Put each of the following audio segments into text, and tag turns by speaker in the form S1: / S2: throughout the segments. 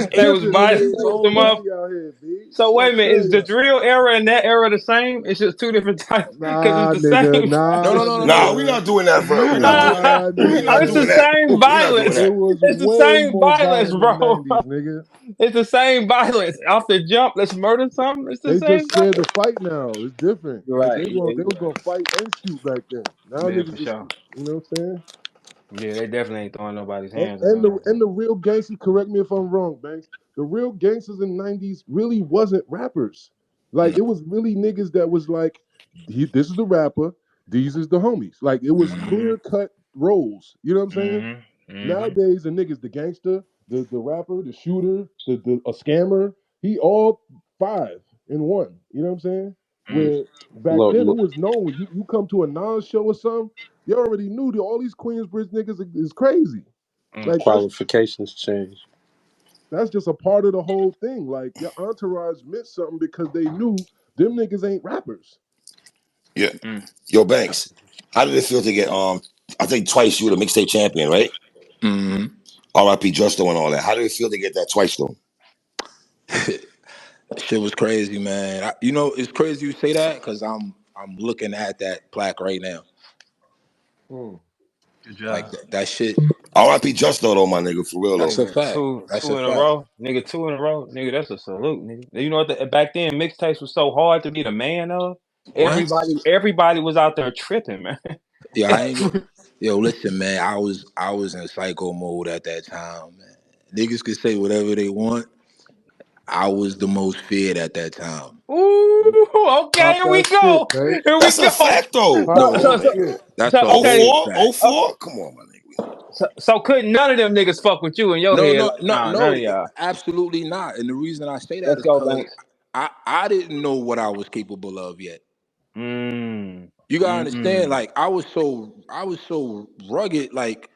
S1: was
S2: They was
S1: tripping, nigga.
S2: biting
S1: These
S2: the
S1: old
S2: mother.
S1: pussy out here, B.
S2: So wait
S1: I'm
S2: a minute, is
S1: telling
S2: the
S1: you.
S2: drill era and that era the same? It's just two different types because
S1: Nah,
S2: it's the
S1: nigga.
S2: same.
S3: No, no,
S1: Nah,
S3: no, no,
S4: Nah,
S3: no.
S4: we
S1: nigga.
S4: not doing that, bro. We not doing that.
S1: Nah,
S4: We not
S2: It's the
S4: doing
S1: nigga.
S4: that.
S2: same
S4: We not doing
S2: violence.
S1: It
S4: that.
S1: was
S2: It's the
S1: way
S2: same
S1: more
S2: violence,
S1: violent in the
S2: bro.
S1: 90s, nigga.
S2: It's the same violence. Off the jump, let's murder something. It's the
S1: They
S2: same
S1: just scared to
S2: violence.
S1: fight now. It's different.
S2: You're
S1: Like
S2: right. Yeah,
S1: they
S2: you're
S1: was
S2: right.
S1: gonna fight and shoot back then. Now
S2: Yeah,
S1: niggas
S2: for
S1: just,
S2: sure.
S1: you know what I'm saying?
S2: Yeah, they definitely ain't throwing nobody's
S1: And,
S2: hands
S1: and the
S2: around.
S1: and the real gangsters, correct me if I'm wrong, Banks. The real gangsters in the 90s really wasn't rappers. Like
S3: No.
S1: it was really niggas that was like, this is the rapper, these is the homies. Like it was
S2: Mm-hmm.
S1: clear cut roles. You know what I'm saying?
S2: Mm-hmm. Mm-hmm.
S1: Nowadays the niggas, the gangster, the rapper, the shooter, the a scammer, he all five in one. You know what I'm saying?
S2: Mm.
S1: Where back
S3: Look,
S1: then it
S3: look,
S1: was known. You come to a Nas show or something, you already knew that all these Queensbridge niggas is crazy.
S2: Mm.
S1: Like
S3: qualifications change.
S1: that's just a part of the whole thing. Like your entourage meant something because they knew them niggas ain't rappers.
S4: Yeah.
S2: Mm.
S4: Yo, Banks, how did it feel to get I think twice you were the mixtape champion, right?
S3: Mm-hmm.
S4: R.I.P. Justo and all that. How did it feel to get that twice though?
S3: Shit was crazy, man. It's crazy you say that because I'm looking at that plaque right now.
S1: Mm.
S2: Good
S3: Like
S2: job.
S3: that shit.
S4: R.I.P. Justo though, my nigga, for real though.
S3: That's a
S2: Nigga,
S3: fact.
S2: two
S3: That's
S2: two
S3: a
S2: in a
S3: fact.
S2: row. Nigga, two in a row. Nigga, that's a salute, nigga. You know what? Back then, mixtapes was so hard to be the man of.
S3: What?
S2: Everybody was out there tripping, man.
S3: Yeah, I ain't gonna. Yo, listen, man. I was in psycho mode at that time, man. Niggas could say whatever they want. I was the most feared at that time.
S2: Ooh, okay,
S1: Pop
S2: here we
S1: that shit,
S2: go.
S1: Banks.
S2: Here we
S4: That's a
S2: go.
S4: fact though.
S1: Pop
S3: No,
S2: So,
S1: that
S2: so,
S3: no,
S2: so,
S1: shit.
S3: that's
S2: so
S3: a
S4: Oh
S2: okay,
S3: whole
S4: 04?
S3: fact.
S4: 04? Come on, my nigga.
S2: so couldn't none of them niggas fuck with you in your
S3: No,
S2: head?
S3: no,
S2: Like,
S3: no,
S2: nah, none
S3: no,
S2: of y'all.
S3: absolutely not. And the reason I say that
S2: Let's
S3: is
S2: go,
S3: because
S2: Banks.
S3: I didn't know what I was capable of yet.
S2: Mm,
S3: You gotta understand,
S2: mm,
S3: like I was so rugged, like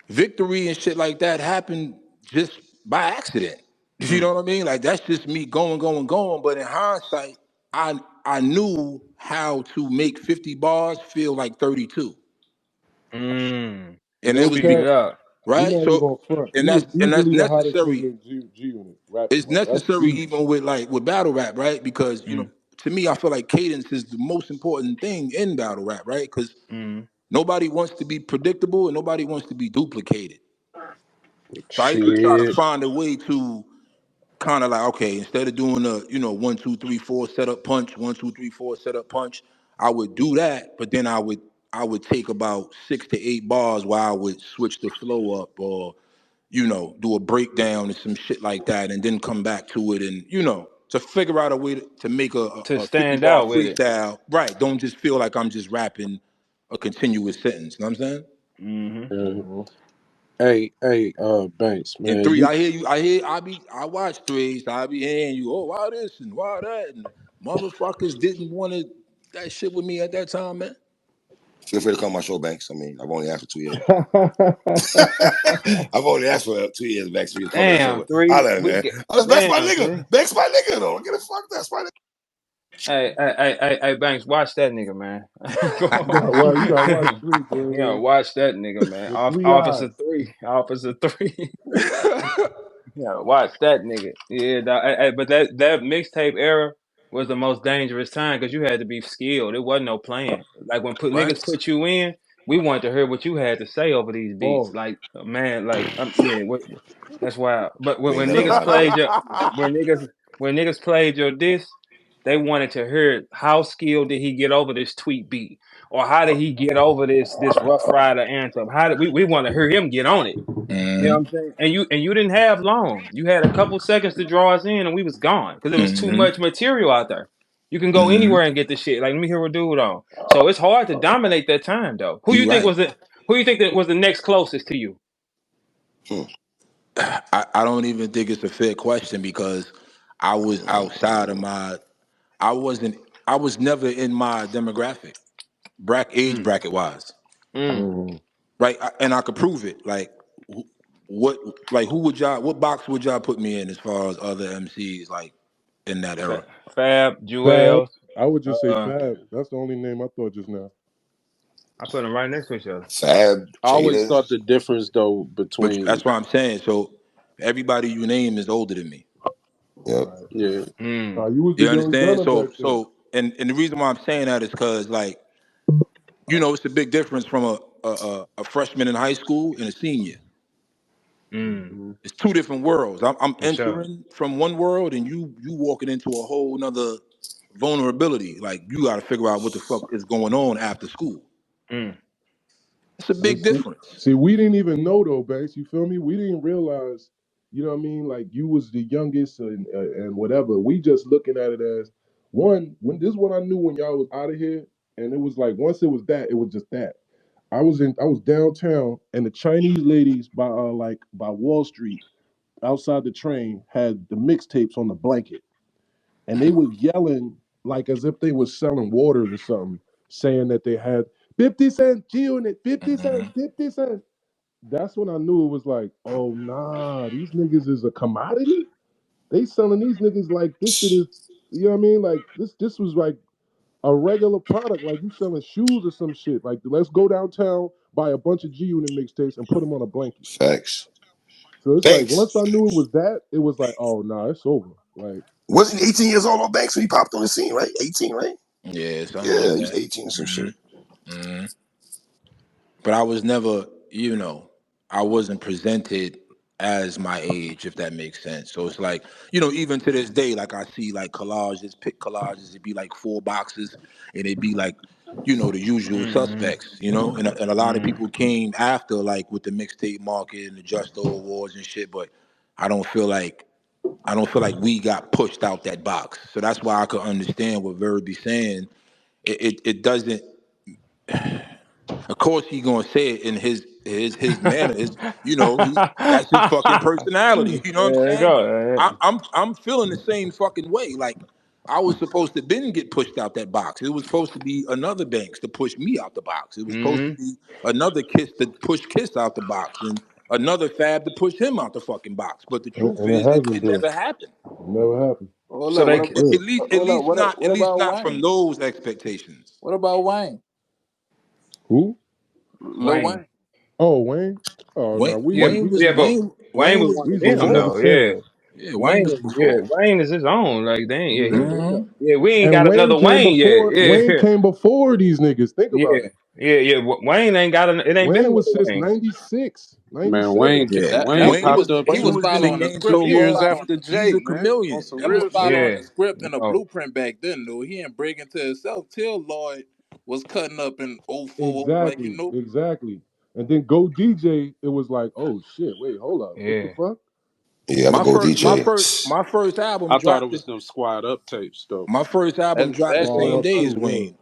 S3: victory and shit like that happened just by accident. You
S2: mm,
S3: know what I mean? Like that's just me going, going, going. But in hindsight, I knew how to make 50 bars feel like 32.
S2: mm.
S3: And
S1: Yo,
S3: it was
S2: Speed it
S1: Cat,
S2: up.
S1: we
S3: right.
S1: not even
S3: So
S1: gonna front.
S3: and
S1: He was
S3: that's
S1: easily the hottest
S3: necessary.
S1: nigga in G Unit, rapping
S3: It's
S1: wise. That's
S3: necessary
S1: easy.
S3: even with battle rap, right? Because
S2: Mm,
S3: to me, I feel like cadence is the most important thing in battle rap, right? Because
S2: mm.
S3: nobody wants to be predictable and nobody wants to be duplicated. So I used to try to Shit. find a way to kind of like, okay, instead of doing a 1 2 3 4 setup punch, 1 2 3 4 setup punch, I would do that, but then I would take about 6 to 8 bars where I would switch the flow up or do a breakdown and some shit like that, and then come back to it, and to figure out a way to make a,
S2: To
S3: a 50
S2: stand
S3: bar
S2: out with it.
S3: freestyle. Right. Don't just feel like I'm just rapping a continuous sentence. You know what I'm saying?
S2: Mm-hmm.
S3: Mhm.
S1: Mhm.
S3: Hey,
S1: Banks,
S3: And
S1: man.
S3: three,
S1: You
S3: I hear you. I watch threes. I be hearing you. Oh, why this and why that? And motherfuckers didn't want to that shit with me at that time, man.
S4: Feel free to come on my show, Banks. I mean, I've only asked for 2 years. I've only asked for 2 years, Banks, for you to come on the
S2: Damn,
S4: show.
S2: three.
S4: Holla,
S2: We
S4: man.
S2: get,
S4: Oh, that's Banks my
S2: damn,
S4: nigga.
S2: three.
S4: Banks my nigga, though. Get the fuck that's my nigga.
S2: Hey, Banks, watch that nigga, man.
S1: you gotta watch three,
S2: Yeah,
S1: dude.
S2: watch that nigga, man.
S1: With three
S2: Officer
S1: eyes.
S2: 3. Officer 3. Yeah, watch that nigga. Yeah, dawg. But that mixtape era was the most dangerous time because you had to be skilled. It wasn't no playing. Like when
S3: Right?
S2: niggas put you in, we wanted to hear what you had to say over these beats.
S1: Pause.
S2: Like man, like yeah, that's wild. But
S4: You ain't
S2: when
S4: never
S2: niggas
S4: lied to me.
S2: played your when niggas played your disc, they wanted to hear how skilled did he get over this tweet beat, or how did he get over this Rough Rider anthem? How did we want to hear him get on it? You know what
S3: Mm-hmm.
S2: I'm saying? And you didn't have long. You had a couple seconds to draw us in, and we was gone because there was too
S3: Mm-hmm.
S2: much material out there. You can go
S3: Mm-hmm.
S2: anywhere and get the shit. Like let me hear what dude on. So it's hard to dominate that time though.
S3: You right.
S2: Who you think that was the next closest to you?
S4: Hmm.
S3: I don't even think it's a fair question because I was outside of my. I was never in my demographic, age
S2: Mm,
S3: bracket wise.
S2: mm.
S1: Mhm.
S3: Right? And I could prove it. Like, what, who would y'all, what box would y'all put me in as far as other MCs like in that era?
S2: Fab,
S1: Fab.
S2: Jewels.
S1: I would just say
S2: Uh,
S1: Fab. That's the only name I thought just now.
S2: I put them right next to each other.
S4: Fab,
S3: I always
S4: Jada.
S3: thought the difference though
S5: But
S3: between
S5: that's what I'm saying. So
S3: Everybody you name is older than me.
S4: Yep.
S1: Right.
S5: Yeah.
S1: You was the
S3: You
S1: young
S3: understand?
S1: gunner
S3: So
S1: back then.
S3: so and the reason why I'm saying that is because like it's a big difference from a freshman in high school and a senior.
S1: Mhm.
S3: It's two different worlds. I'm
S2: For sure.
S3: entering from one world and you walking into a whole nother vulnerability. Like you got to figure out what the fuck is going on after school.
S2: Mm.
S3: It's a
S1: And
S3: big difference.
S1: see, we didn't even know though, Banks. You feel me? We didn't realize, you know what I mean? Like you was the youngest and whatever. We just looking at it as one. When this is what I knew when y'all was out of here, and it was like once it was that, it was just that. I was downtown, and the Chinese ladies by Wall Street outside the train had the mixtapes on the blanket, and they was yelling like as if they was selling waters or something, saying that they had 50 cent G unit, 50 cent,
S3: Mhm.
S1: 50 cent. That's when I knew it was like, oh nah, these niggas is a commodity. They selling these niggas like this shit is, you know what I mean? Like this was like a regular product, like you selling shoes or some shit. Like let's go downtown, buy a bunch of G Unit mixtapes and put them on a blanket.
S4: Facts.
S1: So it's like
S4: Banks.
S1: once I knew it was that, it was like, oh nah, it's over. Like
S4: Wasn't he 18 years old on Banks when he popped on the scene, right? 18, right?
S3: Yeah, something like
S4: Yeah, he was
S3: that.
S4: 18 or some
S3: hmm
S4: shit.
S3: hmm But I was never, I wasn't presented as my age, if that makes sense. So it's like, even to this day, like I see like collages, pick collages, it'd be like 4 boxes, and it'd be like, the usual
S2: Mm-hmm.
S3: suspects, and a lot of
S2: Mm.
S3: people came after like with the mixtape market and the Justo Awards and shit, but I don't feel like we got pushed out that box. So that's why I could understand what Verb be saying. It doesn't. Of course, he gonna say it in his manner. That's his fucking personality. You know what I'm
S2: There you
S3: saying? But
S2: go.
S3: I'm feeling the same fucking way. Like I was supposed to been get pushed out that box. It was supposed to be another Banks to push me out the box. It was supposed to
S2: Mm-hmm.
S3: be another Kiss to push Kiss out the box, and another Fab to push him out the fucking box. But the truth
S1: and it
S3: is, it,
S1: hasn't
S3: it
S1: been.
S3: never happened.
S1: It never happened.
S5: Hold
S2: So
S5: up.
S2: they
S1: Yeah.
S5: What
S3: At least
S5: about
S3: not from
S5: Wayne?
S3: those expectations.
S5: What about Wayne?
S1: Who?
S5: Lil
S2: Wayne.
S5: Wayne.
S1: Oh, Wayne. Oh no,
S3: Wayne
S1: we
S2: Yeah,
S1: was
S3: Wayne
S1: we
S3: was
S2: yeah, but
S3: Wayne
S2: Wayne
S3: Wayne
S2: was
S3: was
S2: one
S1: we
S2: of
S1: was
S2: them
S1: before the
S2: though.
S3: before.
S1: champ.
S2: Yeah,
S3: Yeah, Wayne was before.
S2: Wayne is his own. Like they ain't,
S1: Yeah.
S2: yeah, we ain't
S1: And
S2: got another Wayne yet.
S1: Wayne
S2: Yeah,
S1: came before these niggas. Think
S2: yeah,
S1: about it.
S2: yeah. Wayne ain't got it ain't been
S1: Wayne
S2: another
S1: was since
S2: Wayne.
S1: 96,
S5: Man,
S1: 97.
S3: Yeah,
S5: Wayne
S3: Wayne
S5: popped
S3: was
S5: up.
S3: he
S5: He
S3: was
S5: was
S3: in the
S5: following the
S3: game so
S5: script
S3: long.
S5: years after
S3: He's a
S5: Jay, man. On
S3: chameleon.
S5: some
S3: That
S5: real shit,
S3: motherfucker.
S5: on
S2: Yeah.
S5: the script and a
S2: Oh,
S5: blueprint back then, though. He ain't breaking to himself till Lloyd was cutting up in '04. Like,
S1: Exactly, exactly. And then Go DJ, it was like, oh shit, wait, hold up. What the
S2: yeah.
S1: fuck?
S4: Yeah, I'm a
S3: My
S4: go
S3: first, my
S4: DJ.
S3: first, my first album
S5: I thought it
S3: dropped.
S5: was them squad up tapes, though.
S3: My first album dropped the
S5: That
S1: Squad
S3: same
S5: came
S1: up
S3: day as
S5: first.
S1: too,
S3: Wayne.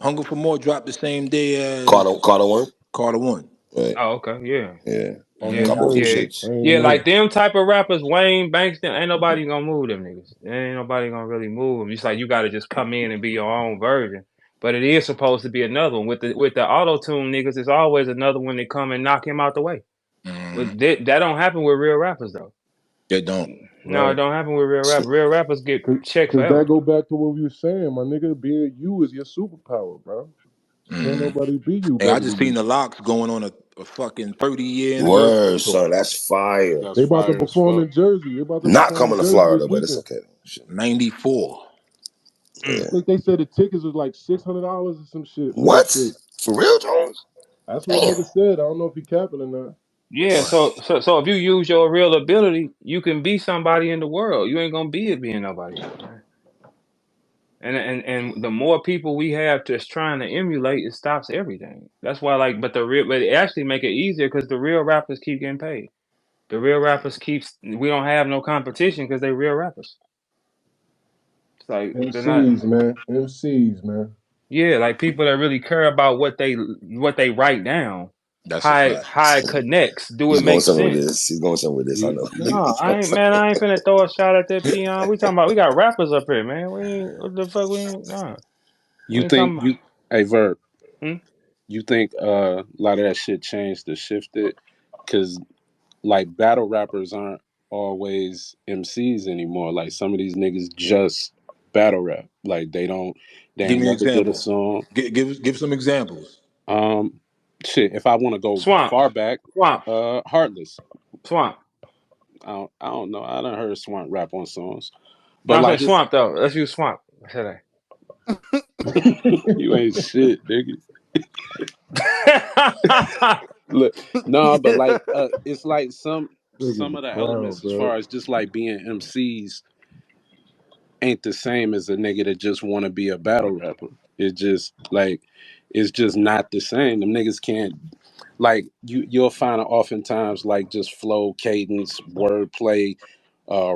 S3: Hunger for More dropped the same day
S4: Carter,
S3: as
S4: Carter one.
S3: Carter One.
S4: Right.
S2: Oh, okay. Yeah.
S4: Yeah.
S1: yeah. Oh
S2: Yeah.
S1: no,
S4: Couple of them
S2: Yeah.
S4: shits.
S1: I ain't
S2: Yeah.
S1: even
S2: Like
S1: know.
S2: them type of rappers, Wayne Banks, them, ain't nobody gonna move them niggas. Ain't nobody gonna really move them. It's like you gotta just come in and be your own version. But it is supposed to be another one. With the auto tune niggas, it's always another one that come and knock him out the way.
S3: Mm-hmm.
S2: But that don't happen with real rappers though.
S3: They don't.
S2: No, it
S1: Right.
S2: don't happen with real rappers. Real rappers get checked
S1: Cause that
S2: forever.
S1: go back to what we were saying, my nigga. Being you is your superpower, bro. Can't
S3: Mm-hmm.
S1: nobody be you
S3: Hey, I
S1: better
S3: just
S1: than
S3: seen
S1: you.
S3: the Locks going on a fucking 30-year anniversary
S4: Word,
S3: tour.
S4: son. That's fire.
S5: That's
S1: They about to
S5: fire as
S1: perform
S5: fuck.
S1: in Jersey. They about to
S4: Not
S1: perform in
S4: coming to
S1: Jersey this
S4: Florida, but it's
S1: weekend.
S4: okay. Shit.
S3: 94.
S2: Mm.
S1: I
S4: Yeah.
S1: think they said the tickets was like $600 or some shit for that
S4: What?
S1: shit.
S4: For real, Jones?
S1: That's what a
S4: Damn.
S1: nigga said. I don't know if he capping or not.
S2: Yeah, so if you use your real ability, you can be somebody in the world. You ain't gonna be it being nobody else, man. And the more people we have just trying to emulate, it stops everything. That's why, like, but it actually make it easier because the real rappers keep getting paid. The real rappers we don't have no competition because they real rappers. It's like they're not.
S1: MCs, man. MCs, man.
S2: Yeah, like people that really care about what they write down,
S3: That's a
S2: how
S3: fact.
S2: it connects. Do
S4: He's
S2: it
S4: going
S2: make
S4: somewhere with
S2: sense?
S4: this. He's going somewhere with this. I know.
S2: No, I ain't finna throw a shot at that peon. We talking about we got rappers up here, man. We ain't what the fuck we ain't nah.
S5: You
S2: We ain't
S5: think
S2: talking about
S5: you, hey Verb,
S2: hmm?
S5: you think a lot of that shit changed or shifted? Because like battle rappers aren't always MCs anymore. Like some of these niggas just battle rap. Like they
S3: Give
S5: ain't
S3: me an
S5: never did a
S3: example.
S5: song.
S3: Give some examples.
S5: Um, shit. If I want to go
S2: Swamp.
S5: far back,
S2: Swamp.
S5: Heartless.
S2: Swamp.
S5: I don't know. I done heard Swamp rap on songs,
S2: No,
S5: but
S2: I'm saying
S5: like it's
S2: Swamp though. Let's use Swamp. I said
S5: you ain't shit, nigga.
S2: that.
S5: Look, no, but like it's like some
S1: Niggas a
S5: of the
S1: clown,
S5: elements as
S1: bro.
S5: far as just like being MCs ain't the same as a nigga that just want to be a battle rapper. It just like it's just not the same. Them niggas can't like you'll find it oftentimes like just flow, cadence, wordplay,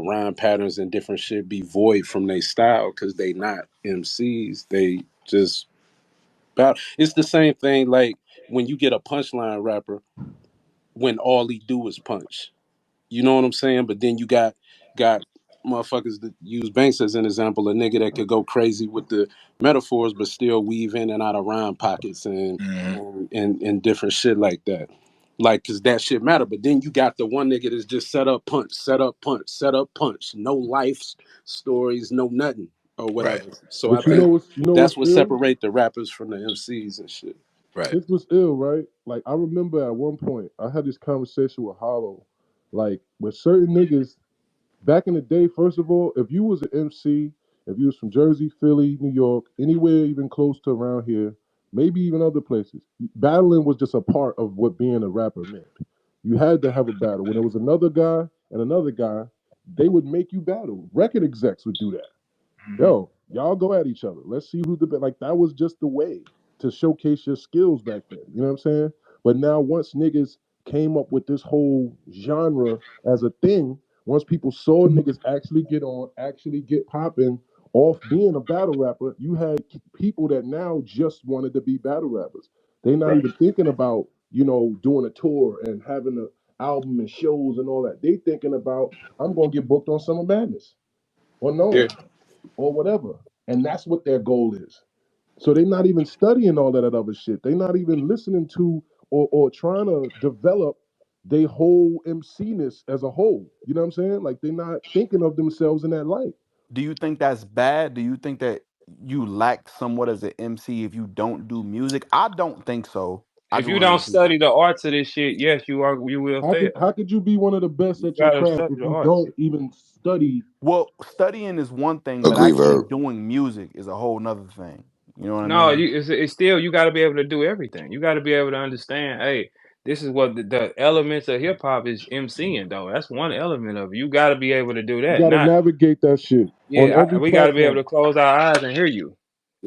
S5: rhyme patterns and different shit be void from their style because they not MCs. They just battle. It's the same thing like when you get a punchline rapper when all he do is punch. You know what I'm saying? But then you got motherfuckers that use Banks as an example, a nigga that could go crazy with the metaphors but still weave in and out of rhyme pockets and
S3: Mhm.
S5: and different shit like that. Like, cause that shit matter. But then you got the one nigga that's just set up punch, set up punch, set up punch. No life stories, no nothing or
S3: Right.
S5: whatever. So I
S1: But
S3: Right.
S5: think
S1: you know
S5: that's
S1: what's
S5: what
S1: ill?
S5: separate the rappers from the MCs and shit.
S3: Right.
S1: This was ill, right? Like I remember at one point I had this conversation with Hollow, like with certain niggas back in the day. First of all, if you was an MC, if you was from Jersey, Philly, New York, anywhere even close to around here, maybe even other places, battling was just a part of what being a rapper meant. You had to have a battle. When there was another guy and another guy, they would make you battle. Record execs would do that.
S3: Mhm.
S1: Yo, y'all go at each other. Let's see who's the best. Like that was just the way to showcase your skills back then. You know what I'm saying? But now once niggas came up with this whole genre as a thing, once people saw niggas actually get on, actually get popping off being a battle rapper, you had people that now just wanted to be battle rappers. They're not
S3: Right.
S1: even thinking about, doing a tour and having an album and shows and all that. They thinking about, I'm gonna get booked on Summer Madness or
S5: Yeah.
S1: Knowing or whatever. And that's what their goal is. So they're not even studying all that other shit. They're not even listening to or trying to develop their whole MC-ness as a whole. You know what I'm saying? Like they're not thinking of themselves in that light.
S6: Do you think that's bad? Do you think that you lack somewhat as an MC if you don't do music? I don't think so. I
S2: If
S6: just
S2: you
S6: want to
S2: don't
S6: get you.
S2: study the arts of this shit, yes, you will fail.
S1: How could you be one of the best
S2: You
S1: at your
S2: gotta
S1: craft
S2: study
S1: if
S2: the
S1: you
S2: arts.
S1: don't even study?
S6: Well, studying is one thing, but
S4: Agree,
S6: actually
S4: Verb.
S6: doing music is a whole nother thing. You know what I
S2: No,
S6: mean?
S2: it's still you got to be able to do everything. You got to be able to understand. Hey, this is what the elements of hip hop is MCing though. That's one element of it. You got to be able to do
S1: You
S2: that.
S1: got to
S2: Not
S1: navigate that shit on every
S2: we got to be able to
S1: platform.
S2: close our eyes and hear you.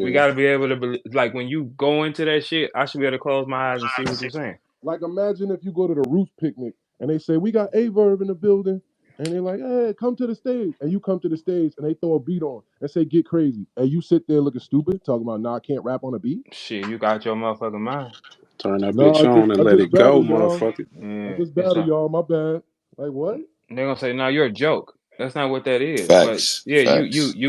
S2: We
S5: Yeah.
S2: got to be able to like when you go into that shit. I should be able to close my eyes and see what you're saying.
S1: Like imagine if you go to the Roots picnic and they say we got a verb in the building, and they're like, "Hey, come to the stage," and you come to the stage and they throw a beat on and say, "Get crazy," and you sit there looking stupid, talking about, "Nah, I can't rap on a beat."
S2: Shit, you got your motherfucking mind.
S5: Turn that
S1: No,
S5: bitch on and
S1: I
S5: let
S1: just
S5: it go,
S1: battle y'all.
S5: motherfucker.
S1: I
S2: Yeah,
S1: just
S2: it's
S1: battle
S2: not.
S1: y'all. My bad. Like what?
S2: They're gonna say, "No, you're a joke." That's not what that is. But
S4: Facts.
S2: yeah,
S4: Facts.
S2: you